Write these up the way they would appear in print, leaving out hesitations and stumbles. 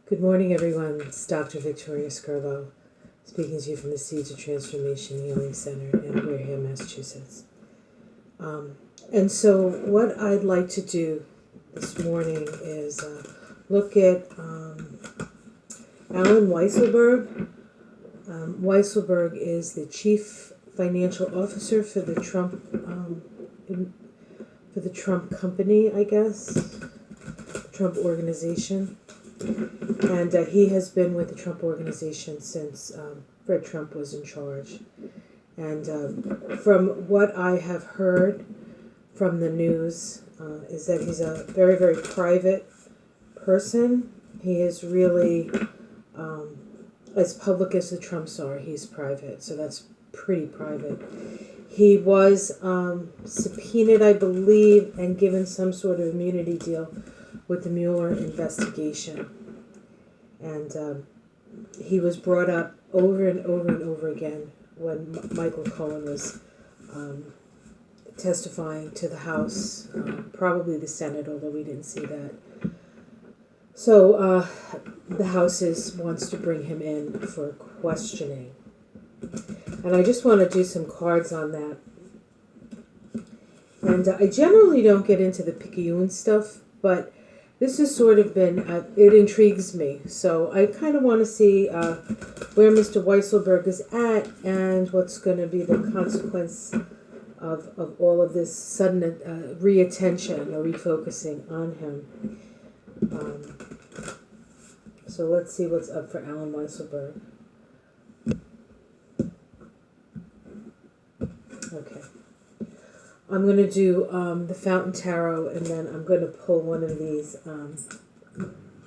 Good morning, everyone. It's Dr. Victoria Scurlow, speaking to you from the Seeds of Transformation Healing Center in Wareham, Massachusetts. And so what I'd like to do this morning is look at Alan Weisselberg. Weisselberg is the Chief Financial Officer for the Trump company, I guess, Trump organization. And he has been with the Trump organization since Fred Trump was in charge. And from what I have heard from the news is that he's a very, very private person. He is really, as public as the Trumps are, he's private. So that's pretty private. He was subpoenaed, I believe, and given some sort of immunity deal with the Mueller investigation. And he was brought up over and over and over again when Michael Cohen was testifying to the House, probably the Senate, although we didn't see that. So the House wants to bring him in for questioning. And I just want to do some cards on that. And I generally don't get into the Picayune stuff, but this has sort of been, it intrigues me. So I kind of want to see where Mr. Weisselberg is at and what's going to be the consequence of all of this sudden re-attention or refocusing on him. So let's see what's up for Alan Weisselberg. Okay. I'm going to do the Fountain Tarot, and then I'm going to pull one of these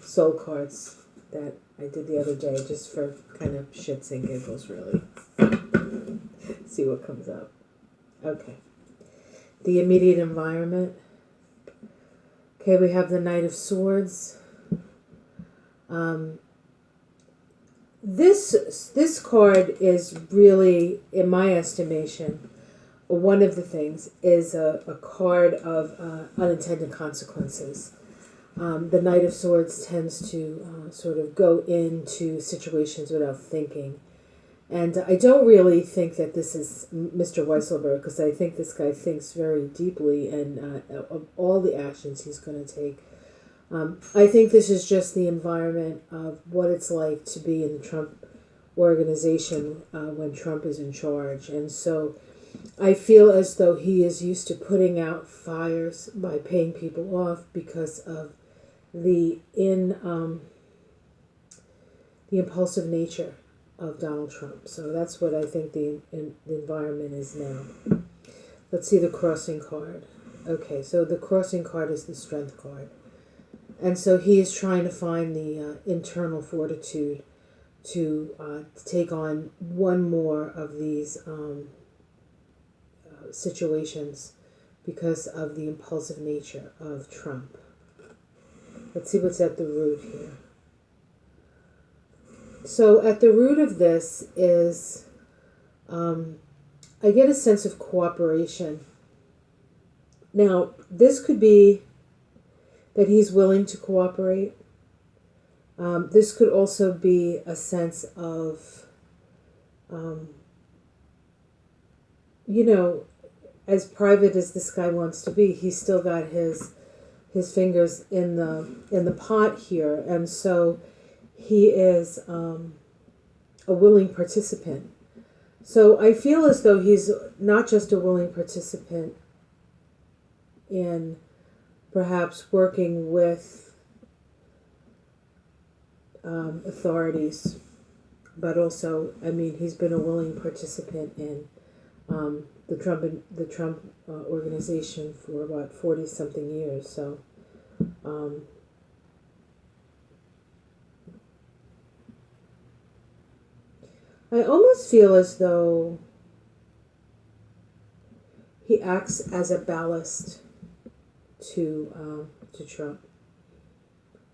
soul cards that I did the other day, just for kind of shits and giggles, really. See what comes up. Okay. The immediate environment. Okay, we have the Knight of Swords. This card is really, in my estimation, one of the things is a card of unintended consequences. The Knight of Swords tends to sort of go into situations without thinking. And I don't really think that this is Mr. Weisselberg, because I think this guy thinks very deeply and of all the actions he's going to take. I think this is just the environment of what it's like to be in the Trump organization when Trump is in charge. And so I feel as though he is used to putting out fires by paying people off because of the impulsive nature of Donald Trump. So that's what I think the environment is now. Let's see the crossing card. Okay, so the crossing card is the strength card. And so he is trying to find the internal fortitude to take on one more of these situations because of the impulsive nature of Trump. Let's see what's at the root here. So at the root of this is, I get a sense of cooperation. Now, this could be that he's willing to cooperate. This could also be a sense of, as private as this guy wants to be, he's still got his fingers in the pot here, and so he is a willing participant. So I feel as though he's not just a willing participant in perhaps working with authorities, but also, I mean, he's been a willing participant in the Trump organization for 40-something years. So I almost feel as though he acts as a ballast to Trump.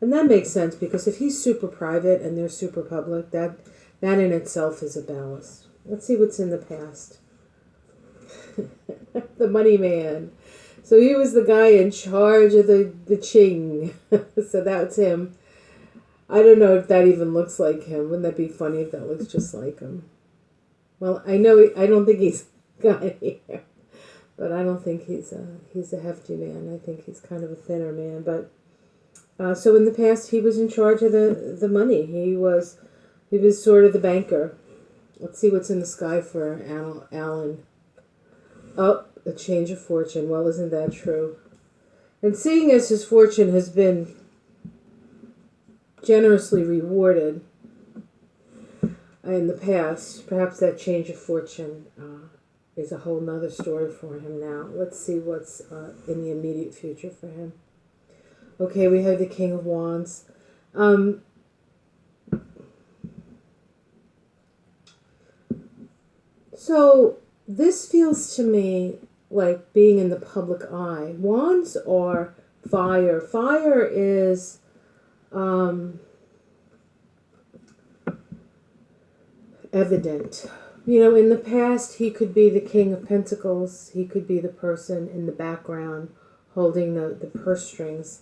And that makes sense, because if he's super private and they're super public, that in itself is a ballast. Let's see what's in the past. The money man. So he was the guy in charge of the Ching. So that's him. I don't know if that even looks like him. Wouldn't that be funny if that looks just like him? Well, I know I don't think he's got any hair, but I don't think he's a hefty man. I think he's kind of a thinner man. But so in the past, he was in charge of the money. He was sort of the banker. Let's see what's in the sky for Alan. Oh, a change of fortune. Well, isn't that true? And seeing as his fortune has been generously rewarded in the past, perhaps that change of fortune is a whole nother story for him now. Let's see what's in the immediate future for him. Okay, we have the King of Wands. So this feels to me like being in the public eye. Wands are fire. Fire is evident. You know, in the past, he could be the King of Pentacles. He could be the person in the background holding the purse strings.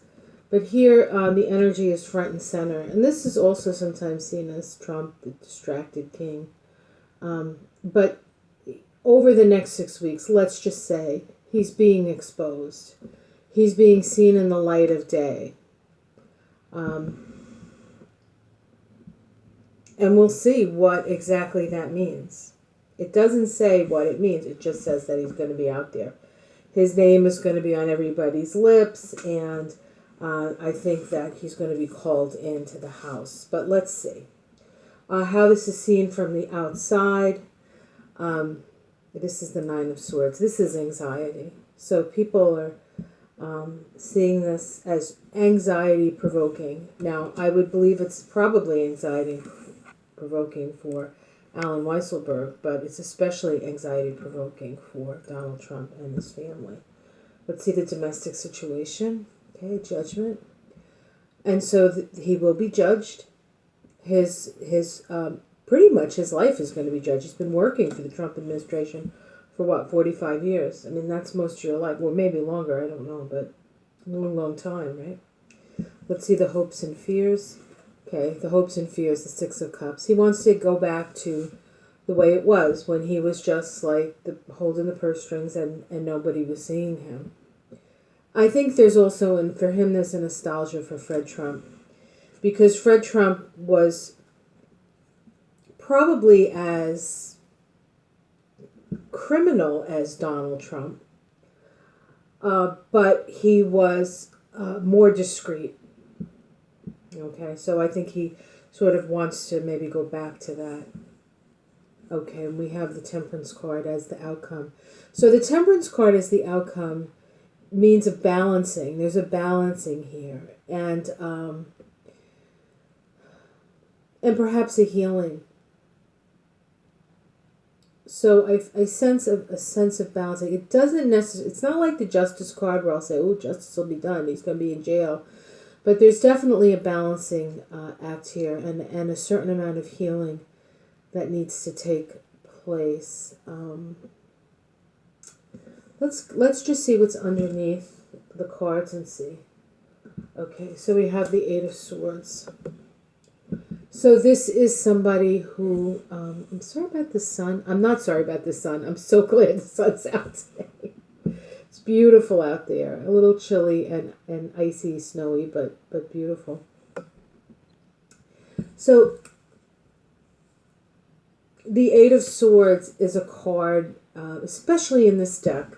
But here, the energy is front and center. And this is also sometimes seen as Trump, the distracted king. But over the next 6 weeks, let's just say, he's being exposed. He's being seen in the light of day. And we'll see what exactly that means. It doesn't say what it means. It just says that he's going to be out there. His name is going to be on everybody's lips, and I think that he's going to be called into the house. But let's see how this is seen from the outside. This is the Nine of Swords. This is anxiety. So people are seeing this as anxiety provoking. Now, I would believe it's probably anxiety provoking for Alan Weisselberg, but it's especially anxiety provoking for Donald Trump and his family. Let's see the domestic situation. Okay, judgment. And so he will be judged. His pretty much his life is going to be judged. He's been working for the Trump administration for what, 45 years? I mean, that's most of your life. Well, maybe longer, I don't know, but a long, long time, right? Let's see the hopes and fears. Okay, the hopes and fears, the Six of Cups. He wants to go back to the way it was when he was just like holding the purse strings and nobody was seeing him. I think there's also, and for him, there's a nostalgia for Fred Trump. Because Fred Trump was probably as criminal as Donald Trump, but he was more discreet. Okay, so I think he sort of wants to maybe go back to that. Okay, and we have the Temperance card as the outcome. So the Temperance card as the outcome means a balancing. There's a balancing here, and perhaps a healing. So I sense a sense of balancing. It doesn't necessarily. It's not like the Justice card where I'll say, "Oh, justice will be done. He's going to be in jail." But there's definitely a balancing act here, and a certain amount of healing that needs to take place. Let's just see what's underneath the cards and see. Okay, so we have the Eight of Swords. So this is somebody who, I'm sorry about the sun. I'm not sorry about the sun. I'm so glad the sun's out today. It's beautiful out there. A little chilly and icy, snowy, but beautiful. So the Eight of Swords is a card, especially in this deck,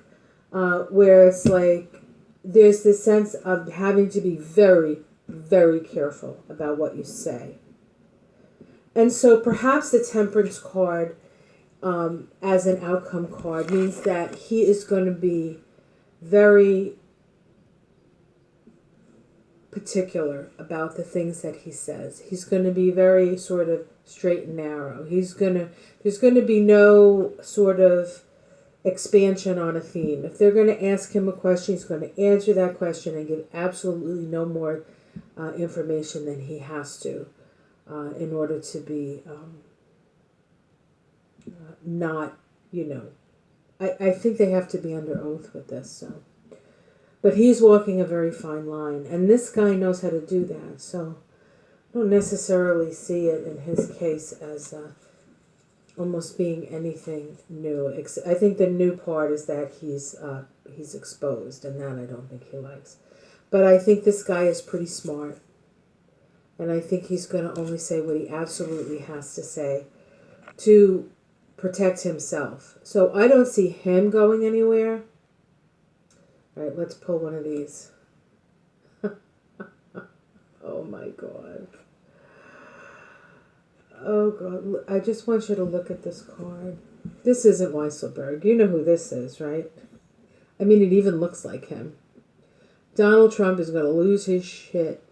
where it's like there's this sense of having to be very, very careful about what you say. And so perhaps the Temperance card as an outcome card means that he is going to be very particular about the things that he says. He's going to be very sort of straight and narrow. There's going to be no sort of expansion on a theme. If they're going to ask him a question, he's going to answer that question and give absolutely no more information than he has to in order to be not, I think they have to be under oath with this. So, but he's walking a very fine line, and this guy knows how to do that. So don't necessarily see it in his case as almost being anything new. I think the new part is that he's exposed, and that I don't think he likes. But I think this guy is pretty smart, and I think he's going to only say what he absolutely has to say to protect himself. So I don't see him going anywhere. All right, let's pull one of these. Oh my God. Oh God, I just want you to look at this card. This isn't Weisselberg. You know who this is, right? I mean, it even looks like him. Donald Trump is going to lose his shit.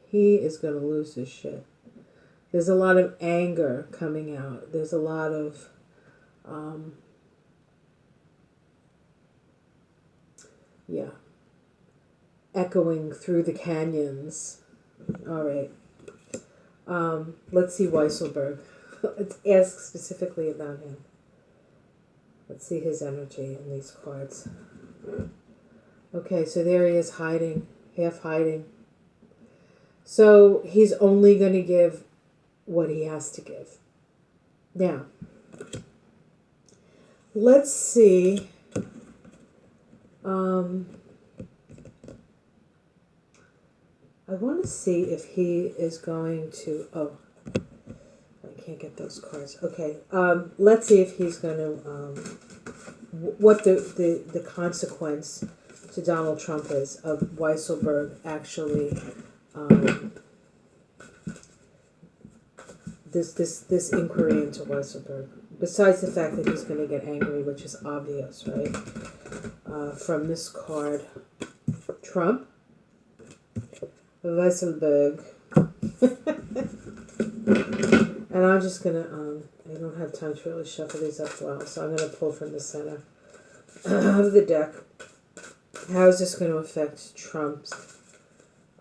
He is going to lose his shit. There's a lot of anger coming out. There's a lot of echoing through the canyons. All right. Let's see Weisselberg. Let's ask specifically about him. Let's see his energy in these cards. Okay, so there he is hiding, half hiding. So he's only going to give what he has to give. Now, let's see. I want to see if he is going to... Oh, I can't get those cards. Okay, let's see if he's going to... what the consequence to Donald Trump is of Weisselberg actually... this inquiry into Weisselberg. Besides the fact that he's going to get angry, which is obvious, right? From this card, Trump, Weisselberg, and I'm just going to, I don't have time to really shuffle these up well, so I'm going to pull from the center of the deck. How is this going to affect Trump's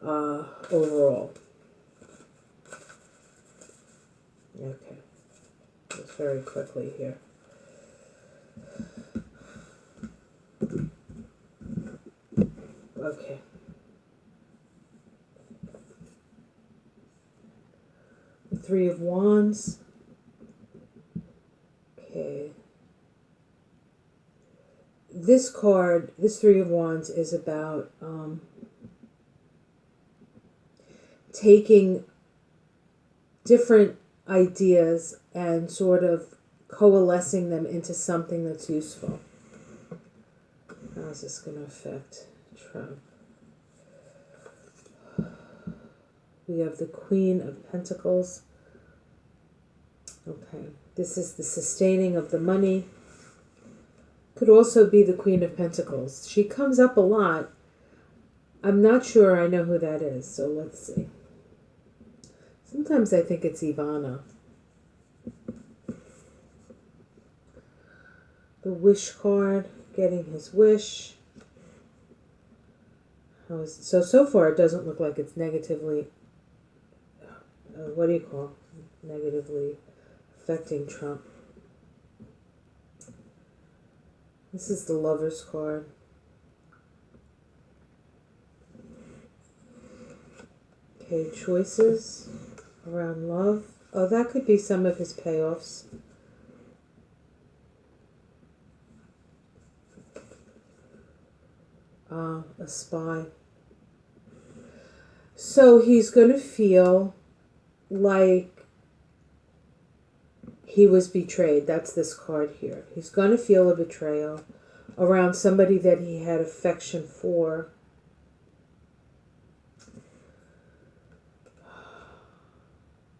overall? Okay, just very quickly here. Okay. The Three of Wands. Okay. This card, this Three of Wands, is about taking different ideas and sort of coalescing them into something that's useful. How's this going to affect Trump? We have the Queen of Pentacles. Okay, this is the sustaining of the money. Could also be the Queen of Pentacles. She comes up a lot. I'm not sure I know who that is, so let's see. Sometimes I think it's Ivana. The Wish card, getting his wish. So far it doesn't look like it's negatively, negatively affecting Trump. This is the Lover's card. Okay, choices around love. Oh, that could be some of his payoffs. A spy. So he's going to feel like he was betrayed. That's this card here. He's going to feel a betrayal around somebody that he had affection for.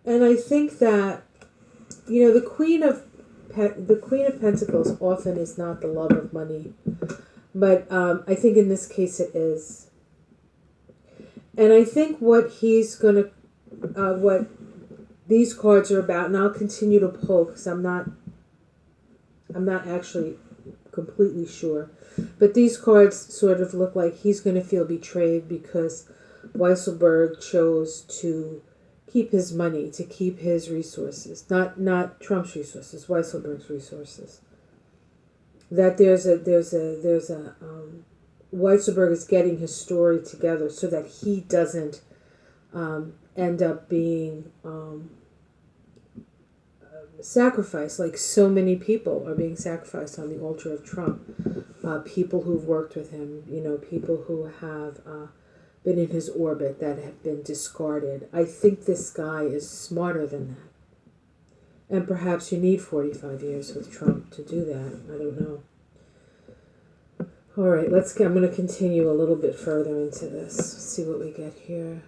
And I think that, you know, the Queen of Pentacles often is not the love of money, but I think in this case it is. And I think what he's gonna, what these cards are about, and I'll continue to pull because I'm not actually completely sure, but these cards sort of look like he's going to feel betrayed because Weisselberg chose to keep his money, to keep his resources, not Trump's resources, Weisselberg's resources. That there's a Weisselberg is getting his story together so that he doesn't end up being sacrificed, like so many people are being sacrificed on the altar of Trump. People who've worked with him, people who have been in his orbit that have been discarded. I think this guy is smarter than that. And perhaps you need 45 years with Trump to do that. I don't know. All right, I'm going to continue a little bit further into this. See what we get here.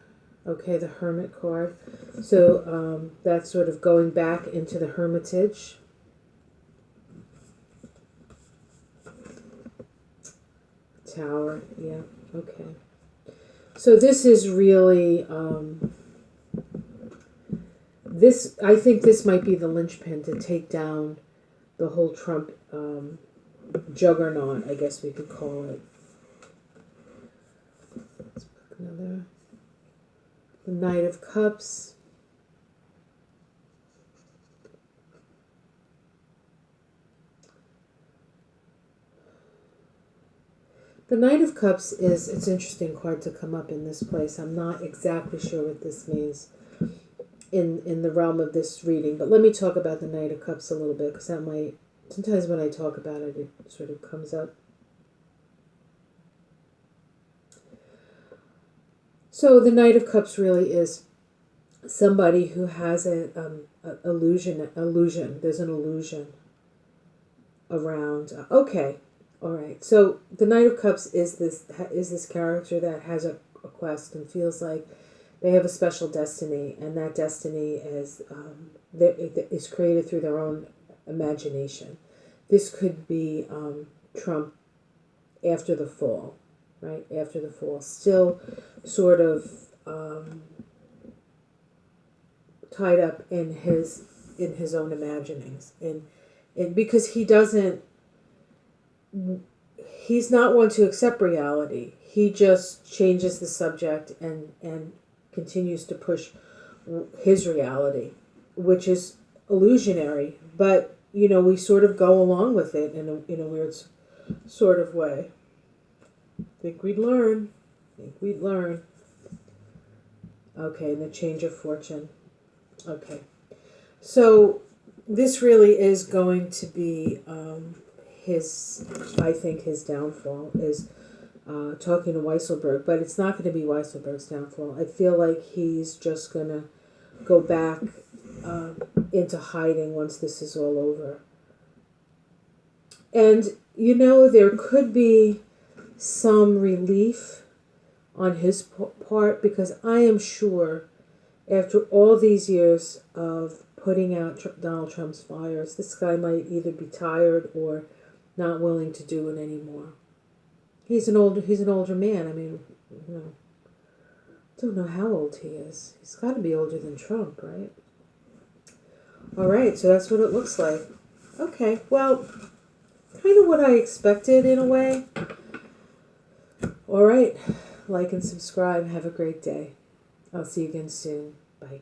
Okay, the Hermit card. So that's sort of going back into the hermitage. Tower, yeah, okay. So this is really, I think this might be the linchpin to take down the whole Trump juggernaut, I guess we could call it. Let's pick another. The Knight of Cups. The Knight of Cups it's an interesting card to come up in this place. I'm not exactly sure what this means in the realm of this reading, but let me talk about the Knight of Cups a little bit, because that might, sometimes when I talk about it, it sort of comes up. So the Knight of Cups really is somebody who has an illusion. There's an illusion around. Okay, all right. So the Knight of Cups is this character that has a quest and feels like they have a special destiny, and that destiny is created through their own imagination. This could be Trump after the fall, right? After the fall, still sort of tied up in his own imaginings, and because he's not one to accept reality. He just changes the subject and continues to push his reality, which is illusionary, but we sort of go along with it in a weird sort of way. Think we'd learn. Okay, the Change of Fortune. Okay, so this really is going to be I think his downfall is talking to Weisselberg, but it's not going to be Weisselberg's downfall. I feel like he's just going to go back into hiding once this is all over. And, there could be some relief on his part, because I am sure after all these years of putting out Donald Trump's fires, this guy might either be tired or not willing to do it anymore. He's an older man. I mean, don't know how old he is. He's got to be older than Trump, right? All right, so that's what it looks like. Okay, well, kind of what I expected in a way. All right, like and subscribe. Have a great day. I'll see you again soon. Bye.